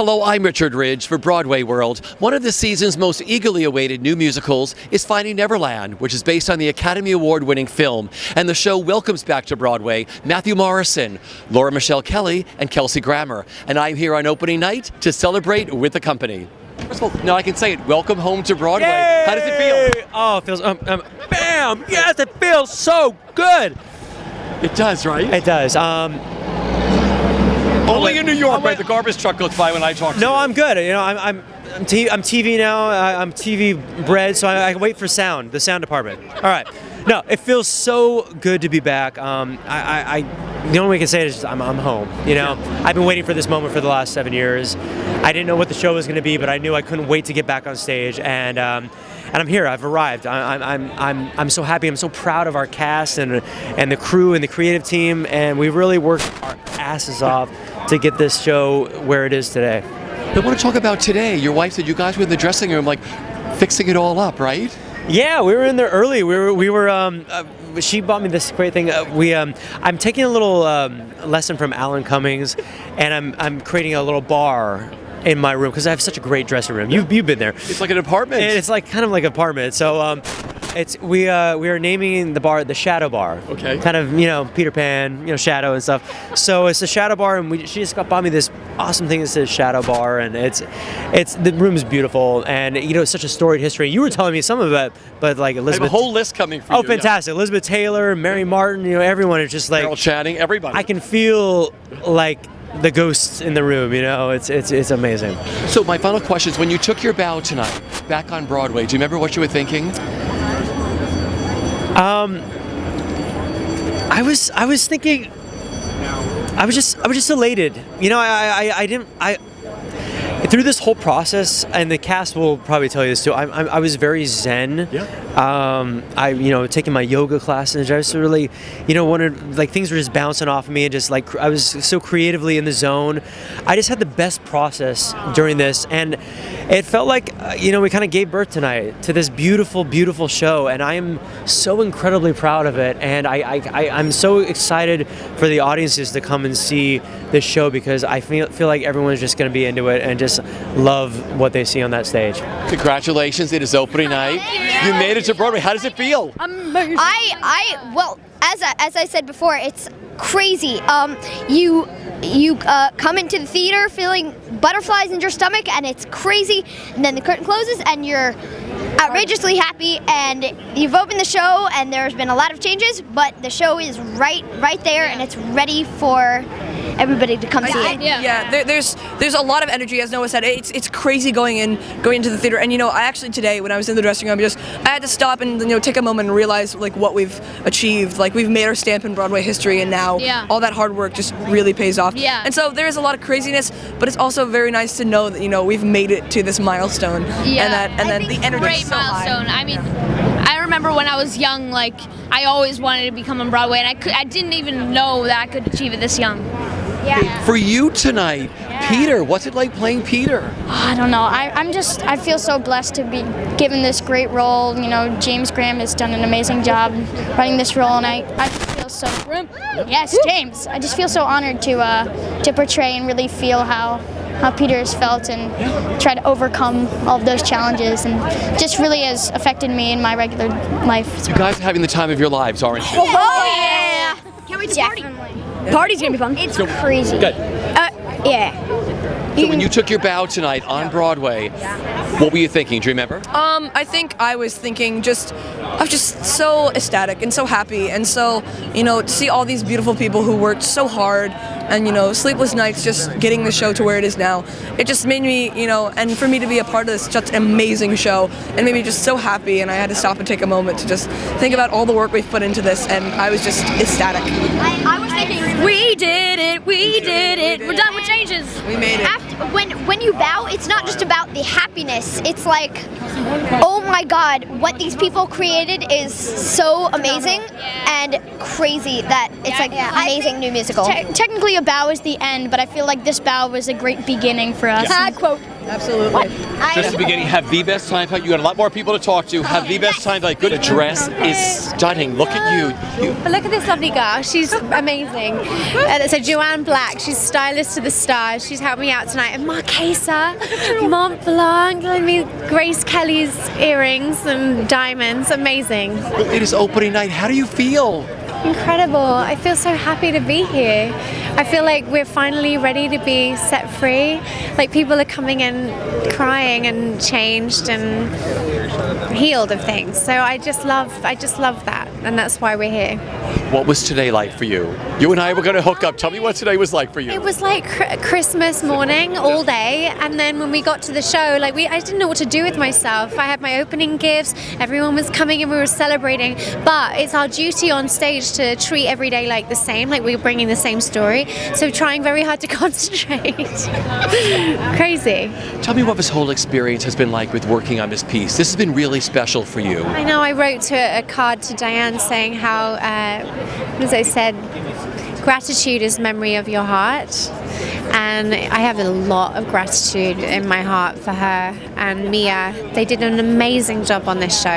Hello, I'm Richard Ridge for Broadway World. One of the season's most eagerly awaited new musicals is Finding Neverland, which is based on the Academy Award-winning film. And the show welcomes back to Broadway Matthew Morrison, Laura Michelle Kelly, and Kelsey Grammer. And I'm here on opening night to celebrate with the company. First of all, now I can say it, welcome home to Broadway. Yay! How does it feel? Oh, it feels, bam! Yes, it feels so good! It does, right? It does. Only in New York, right? The garbage truck goes by when I talk to you. No, I'm good. You know, I'm TV now. I'm TV bred, so I wait for sound, the sound department. All right. No, it feels so good to be back. The only way I can say it is just, I'm home. You know, I've been waiting for this moment for the last 7 years. I didn't know what the show was going to be, but I knew I couldn't wait to get back on stage. And I'm here. I've arrived. I'm so happy. I'm so proud of our cast and the crew and the creative team. And we really worked our asses off to get this show where it is today. I want to talk about today. Your wife said you guys were in the dressing room, like fixing it all up, right? Yeah, we were in there early. We were. She bought me this great thing. I'm taking a little lesson from Alan Cummings, and I'm creating a little bar in my room because I have such a great dressing room. You've been there. It's like an apartment. And it's like kind of like an apartment. So we are naming the bar the Shadow Bar. Okay. Kind of, you know, Peter Pan, you know, shadow and stuff. So it's the Shadow Bar, and she just bought me this awesome thing that says Shadow Bar, and it's the room is beautiful, and you know, it's such a storied history. You were telling me some of it, but like Elizabeth. I have a whole list coming for you. Oh, fantastic! Yeah. Elizabeth Taylor, Mary Martin, you know, everyone is just like Carol Channing, everybody. I can feel like the ghosts in the room, you know, it's amazing. So my final question is, when you took your bow tonight, back on Broadway, do you remember what you were thinking? I was thinking, I was just elated. You know, I through this whole process, and the cast will probably tell you this too, I was very zen. Yeah. You know, taking my yoga classes, I just really, you know, wanted, like, things were just bouncing off of me, and just like, I was so creatively in the zone. I just had the best process during this, and it felt like, you know, we kind of gave birth tonight to this beautiful, beautiful show, and I am so incredibly proud of it, and I'm so excited for the audiences to come and see this show, because I feel like everyone's just going to be into it and just love what they see on that stage. Congratulations, it is opening night. You made it to Broadway. How does it feel? Amazing. Well, as I said before, it's crazy. You come into the theater feeling butterflies in your stomach, and it's crazy, and then the curtain closes and you're outrageously happy, and you've opened the show, and there's been a lot of changes, but the show is right there, and it's ready for everybody to come see it. Yeah. There's a lot of energy, as Noah said. It's crazy going into the theater. And you know, I actually today, when I was in the dressing room, I had to stop and, you know, take a moment and realize like what we've achieved. Like, we've made our stamp in Broadway history, and now all that hard work just really pays off. Yeah. And so there is a lot of craziness, but it's also very nice to know that, you know, we've made it to this milestone. Yeah. And then the energy Great is so milestone. high. I mean, I remember when I was young, like, I always wanted to become on Broadway, and I didn't even know that I could achieve it this young. Yeah. For you tonight, Peter, what's it like playing Peter? I don't know. I feel so blessed to be given this great role. You know, James Graham has done an amazing job writing this role, and I feel so. Yes, James. I just feel so honored to portray and really feel how Peter has felt, and try to overcome all of those challenges, and just really has affected me in my regular life. You guys are having the time of your lives, aren't you? Oh yeah! Can't wait to party. Party's gonna be fun. It's crazy. Good. Yeah. So when you took your bow tonight on Broadway, what were you thinking? Do you remember? I think I was thinking I was just so ecstatic and so happy, and so, you know, to see all these beautiful people who worked so hard, and, you know, sleepless nights just getting the show to where it is now. It just made me, you know, and for me to be a part of this such an amazing show, and made me just so happy, and I had to stop and take a moment to just think about all the work we've put into this, and I was just ecstatic. I was thinking, we did it. We're done with changes. We made it. When you bow, it's not just about the happiness. It's like, oh my God, what these people created is so amazing and crazy that it's like amazing new musical. Technically, a bow is the end, but I feel like this bow was a great beginning for us. Quote. Absolutely. Just the beginning, have the best time. You got a lot more people to talk to. Have the best time. Like, good dress is stunning. Look at you. But look at this lovely girl. She's amazing. So Joanne Black, she's stylist to the stars. She's helped me out tonight. And Marquesa, Mont Blanc, I mean, Grace Kelly's earrings and diamonds. Amazing. It is opening night. How do you feel? Incredible. I feel so happy to be here. I feel like we're finally ready to be set free. Like people are coming in crying and changed and healed of things. So I just love that. And that's why we're here. What was today like for you? You and I were going to hook up. Tell me what today was like for you. It was like Christmas morning all day, and then when we got to the show, like I didn't know what to do with myself. I had my opening gifts, everyone was coming and we were celebrating, but it's our duty on stage to treat every day like the same, like we're bringing the same story, so trying very hard to concentrate. Crazy. Tell me what this whole experience has been like with working on this piece. This has been really special for you. I know, I wrote a card to Diane saying how, as I said, gratitude is memory of your heart, and I have a lot of gratitude in my heart for her and Mia. They did an amazing job on this show,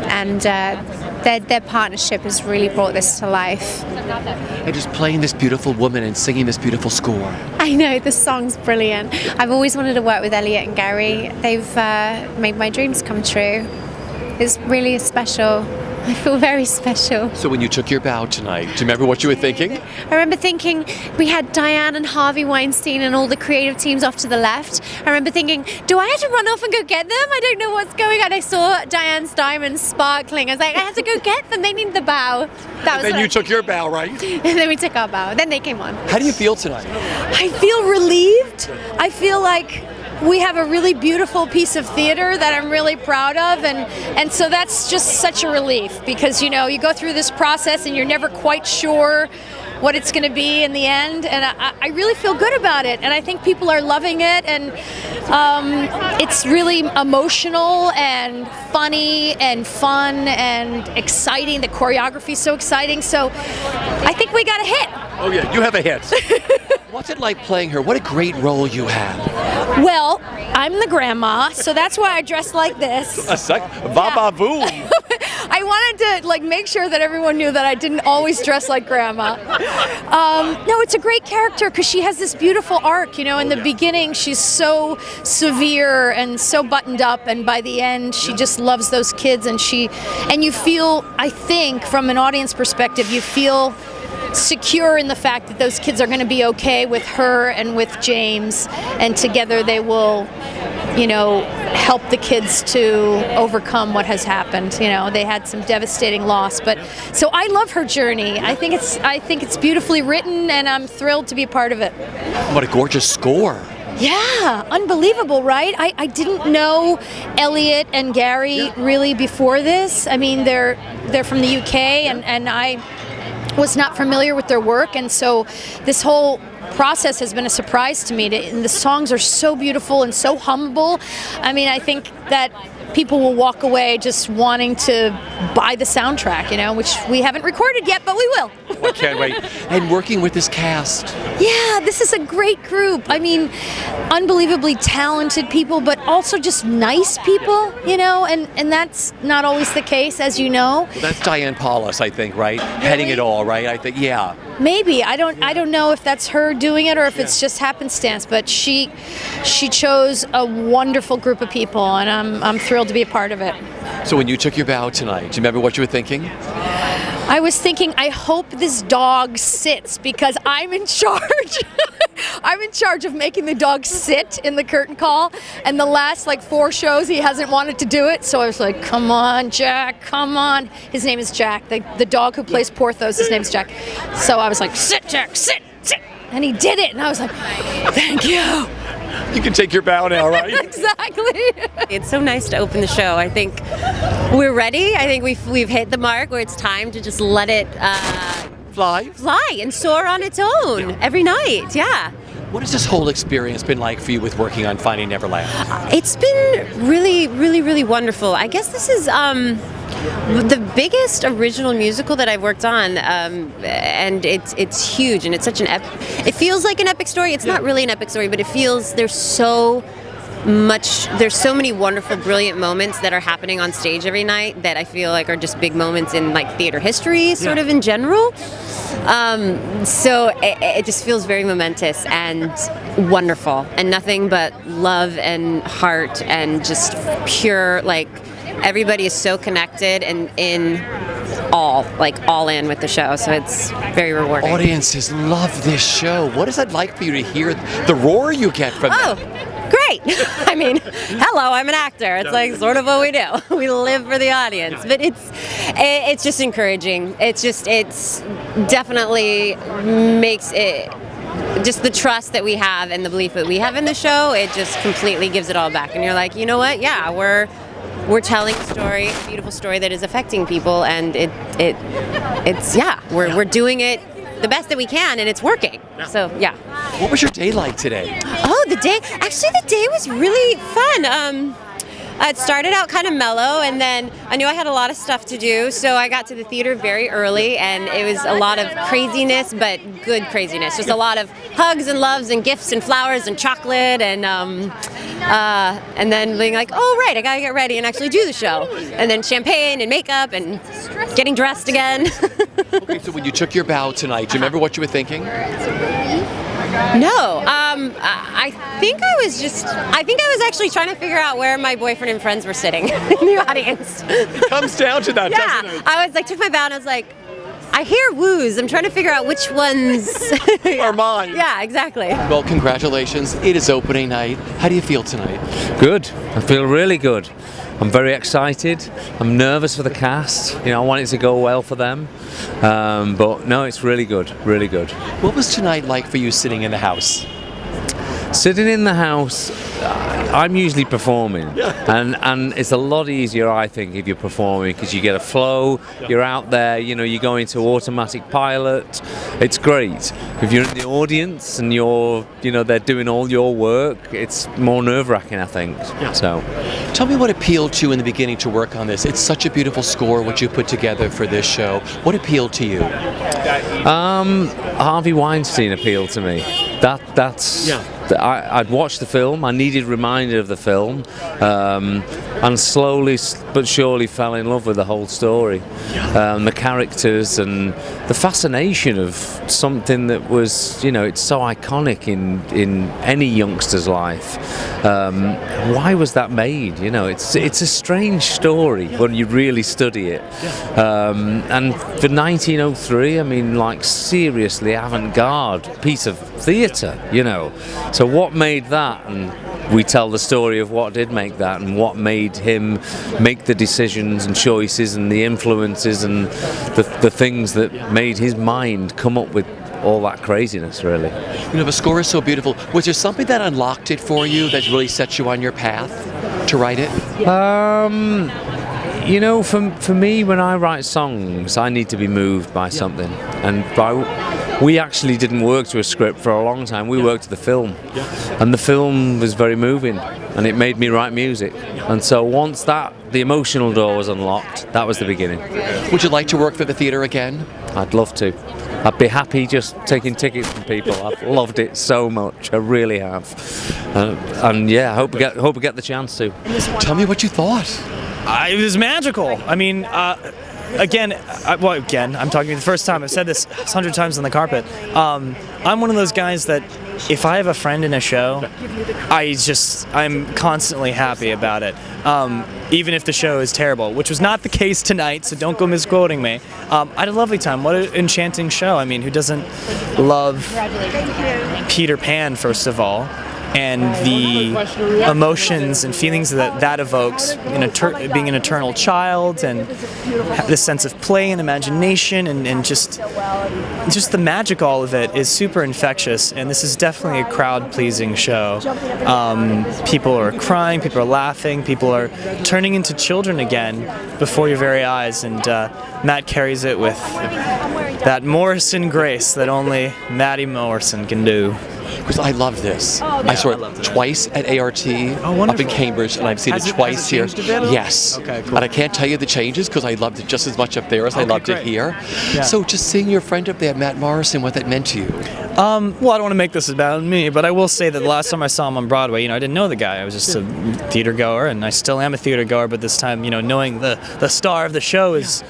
and their partnership has really brought this to life. And just playing this beautiful woman and singing this beautiful score. I know, the song's brilliant. I've always wanted to work with Elliot and Gary. They've made my dreams come true. It's really special. I feel very special. So when you took your bow tonight, do you remember what you were thinking? I remember thinking, we had Diane and Harvey Weinstein and all the creative teams off to the left. I remember thinking, do I have to run off and go get them? I don't know what's going on. I saw Diane's diamonds sparkling. I was like, I have to go get them. They need the bow. That was Then you took your bow, right? And then we took our bow. Then they came on. How do you feel tonight? I feel relieved. I feel like we have a really beautiful piece of theater that I'm really proud of, and so that's just such a relief, because you go through this process and you're never quite sure what it's going to be in the end, and I really feel good about it, and I think people are loving it, and it's really emotional and funny and fun and exciting. The choreography is so exciting, so I think we got a hit. Oh yeah, you have a hit. What's it like playing her? What a great role you have. Well, I'm the grandma, so that's why I dressed like this. A sec, va-va-voom. I wanted to make sure that everyone knew that I didn't always dress like grandma. No, it's a great character because she has this beautiful arc. In the beginning, she's so severe and so buttoned up, and by the end, she just loves those kids, and you feel, I think, from an audience perspective, you feel secure in the fact that those kids are going to be okay with her and with James, and together they will, help the kids to overcome what has happened. They had some devastating loss, but so I love her journey. I think it's beautifully written, and I'm thrilled to be a part of it. What a gorgeous score. Yeah, unbelievable, right? I didn't know Elliot and Gary really before this. I mean, they're from the UK, and I was not familiar with their work, and so this whole process has been a surprise to me. And the songs are so beautiful and so humble. I mean, I think that people will walk away just wanting to buy the soundtrack, which we haven't recorded yet, but we will. I can't wait. And working with this cast. Yeah, this is a great group. I mean, unbelievably talented people, but also just nice people, and that's not always the case, as you know. Well, that's Diane Paulus, I think, right? Really? Heading it all, right? I think, yeah. Maybe. I don't know if that's her doing it or if it's just happenstance, but she chose a wonderful group of people, and I'm thrilled to be a part of it. So when you took your bow tonight, do you remember what you were thinking? I was thinking, I hope this dog sits, because I'm in charge. I'm in charge of making the dog sit in the curtain call, and the last 4 shows he hasn't wanted to do it, so I was like, come on, Jack, come on. His name is Jack. The dog who plays Porthos, his name's Jack. So I was like, sit, Jack, sit, sit. And he did it, and I was like, thank you. You can take your bow now, right? Exactly. It's so nice to open the show. I think we're ready. I think we've hit the mark where it's time to just let it fly and soar on its own every night. Yeah. What has this whole experience been like for you with working on Finding Neverland? It's been really, really, really wonderful. I guess this is the biggest original musical that I've worked on, and it's huge, and it's such it feels like an epic story. It's not really an epic story, but it feels there's so there's so many wonderful, brilliant moments that are happening on stage every night that I feel like are just big moments in like theater history, sort of in general. So it just feels very momentous and wonderful, and nothing but love and heart and just pure, like, everybody is so connected and all in with the show, so it's very rewarding. Audiences love this show. What is it like for you to hear the roar you get from them? Great. I mean, hello, I'm an actor. It's like sort of what we do. We live for the audience, but it's just encouraging. It's definitely makes it, just the trust that we have and the belief that we have in the show, it just completely gives it all back. And you're like, you know what? Yeah, we're telling a story, a beautiful story that is affecting people, and we're doing it the best that we can, and it's working. So yeah. What was your day like today? Oh, the day was really fun. It started out kind of mellow, and then I knew I had a lot of stuff to do, so I got to the theater very early, and it was a lot of craziness, but good craziness. Just a lot of hugs and loves and gifts and flowers and chocolate, and then being like, oh right, I gotta get ready and actually do the show, and then champagne and makeup and getting dressed again. Okay, so when you took your bow tonight, do you remember what you were thinking? No, I think I was actually trying to figure out where my boyfriend and friends were sitting in the audience. It comes down to that, doesn't it? I was like, took my bow and I was like, I hear woos. I'm trying to figure out which ones are mine. Yeah, exactly. Well, congratulations. It is opening night. How do you feel tonight? Good. I feel really good. I'm very excited. I'm nervous for the cast. You know, I want it to go well for them. But no, it's really good. Really good. What was tonight like for you sitting in the house? Sitting in the house, I'm usually performing, and it's a lot easier, I think, if you're performing, because you get a flow, you're out there, you know, you go into automatic pilot. It's great. If you're in the audience and they're doing all your work, it's more nerve-wracking, I think. So, tell me what appealed to you in the beginning to work on this. It's such a beautiful score, what you put together for this show. What appealed to you? Harvey Weinstein appealed to me. I'd watched the film, I needed reminder of the film, and slowly but surely fell in love with the whole story. The characters and the fascination of something that was, it's so iconic in any youngster's life. Why was that made? It's a strange story when you really study it. And for 1903, I mean, like, seriously avant-garde piece of theatre, So what made that? And we tell the story of what did make that and what made him make the decisions and choices and the influences and the things that made his mind come up with all that craziness, really. The score is so beautiful. Was there something that unlocked it for you that really set you on your path to write it? For me, when I write songs, I need to be moved by something. And we actually didn't work to a script for a long time. We worked to the film. And the film was very moving, and it made me write music. And so once the emotional door was unlocked, that was the beginning. Would you like to work for the theatre again? I'd love to. I'd be happy just taking tickets from people. I've loved it so much. I really have. I hope we get the chance to. Tell me what you thought. It was magical. I mean, again, I'm talking the first time. I've said this 100 times on the carpet. I'm one of those guys that if I have a friend in a show, I'm constantly happy about it. Even if the show is terrible, which was not the case tonight, so don't go misquoting me. I had a lovely time. What an enchanting show. I mean, who doesn't love Peter Pan, first of all? And the emotions and feelings that evokes, being an eternal child, and this sense of play and imagination, and just the magic, all of it is super infectious. And this is definitely a crowd-pleasing show. People are crying, people are laughing, people are turning into children again before your very eyes. And Matt carries it with that Morrison grace that only Matty Morrison can do. Because I love this. I saw it twice at ART up in wonderful. Cambridge, and I've seen Has it it- twice has it here. changed a bit? Yes. Okay, cool. And I can't tell you the changes because I loved it just as much up there as I loved it great. here. Yeah. So just seeing your friend up there, Matt Morrison, what that meant to you. Well, I don't want to make this about me, but I will say that the last time I saw him on Broadway, I didn't know the guy. I was just a theater goer, and I still am a theater goer. But this time, knowing the star of the show is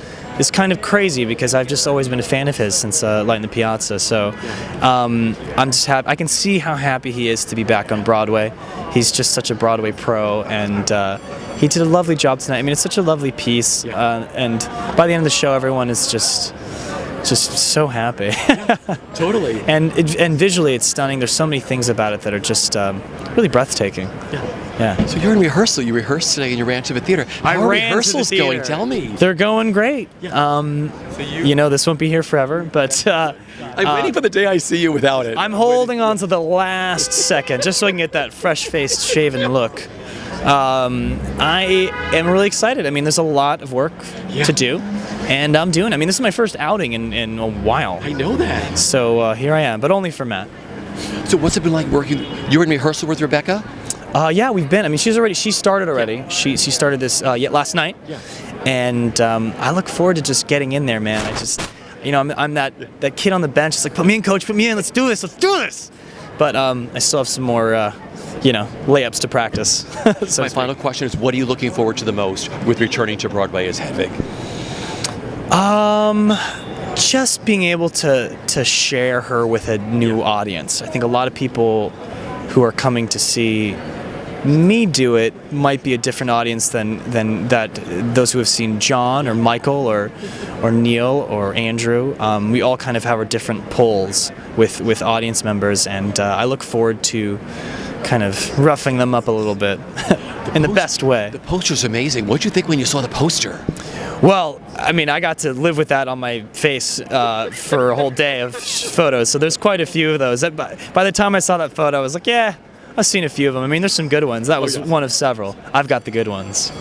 kind of crazy because I've just always been a fan of his since Light in the Piazza. So I'm just happy. I can see how happy he is to be back on Broadway. He's just such a Broadway pro, and he did a lovely job tonight. I mean, it's such a lovely piece, and by the end of the show, everyone is just so happy. Totally. And visually, it's stunning. There's so many things about it that are just really breathtaking. Yeah. So you're in rehearsal. You rehearsed today and you ran to the theater. How are ran to the rehearsals going? theater. Tell me. They're going great. This won't be here forever, but I'm waiting for the day I see you without it. I'm holding on to the last second just so I can get that fresh-faced, shaven look. I am really excited. I mean, there's a lot of work to do, and I'm doing it. I mean, this is my first outing in a while. I know that. So here I am, but only for Matt. So what's it been like working? You were in rehearsal with Rebecca? Yeah, we've been. I mean, she started already. She started this last night. Yeah. And I look forward to just getting in there, man. I just, I'm that kid on the bench. It's like, put me in, coach. Put me in. Let's do this. But I still have some more, layups to practice. So My final question is, what are you looking forward to the most with returning to Broadway as Hedwig? Just being able to share her with a new audience. I think a lot of people who are coming to see me do it might be a different audience than those who have seen John or Michael or Neil or Andrew. We all kind of have our different pulls with audience members, and I look forward to kind of roughing them up a little bit in the best way. The poster's amazing. What'd you think when you saw the poster? Well, I mean, I got to live with that on my face for a whole day of photos, so there's quite a few of those. By the time I saw that photo, I was like, yeah, I've seen a few of them. I mean, there's some good ones. That was one of several. I've got the good ones.